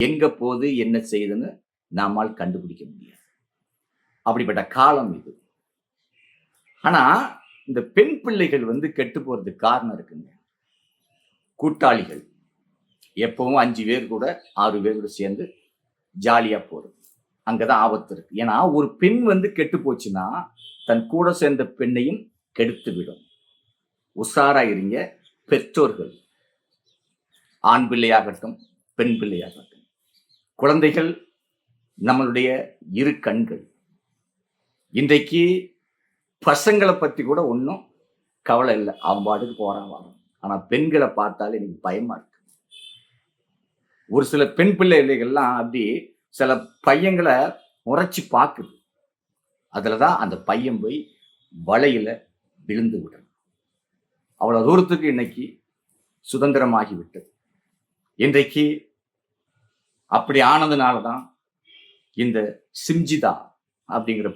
எங்க போகுது, என்ன செய்யுதுன்னு நம்மால் கண்டுபிடிக்க முடியாது. அப்படிப்பட்ட காலம் இது. ஆனா, இந்த பெண் பிள்ளைகள் கெட்டு போறதுக்கு காரணம் இருக்குங்க. கூட்டாளிகள். எப்பவும் 5 பேர் கூட 6 பேர் கூட சேர்ந்து ஜாலியா போறது. அங்கதான் ஆபத்து இருக்கு. ஏன்னா, ஒரு பெண் கெட்டு போச்சுன்னா, தன் கூட சேர்ந்த பெண்ணையும் கெடுத்து விடும். உஷாரா இருங்க பெற்றோர்கள். ஆண் பிள்ளையாகட்டும், பெண் பிள்ளையாகட்டும். குழந்தைகள் நம்மளுடைய இரு கண்கள். இன்றைக்கு பசங்களை பத்தி கூட ஒன்றும் கவலை இல்லை. அவன் பாட்டுக்கு போறான் வரான். ஆனா பெண்களை பார்த்தாலே எனக்கு பயமா இருக்கு. ஒரு சில பெண் பிள்ளைகள்லாம் அப்படி சில பையங்களை முறைச்சு பார்க்குது. அதுலதான் அந்த பையன் போய் வலையில விழுந்து விடுறான். அவ்வளவு தூரத்துக்கு இன்னைக்கு சுதந்திரமாகி விட்டது. இன்றைக்கு அப்படி ஆனதுனாலதான் இந்த சிம்ஜிதா அப்படிங்கிற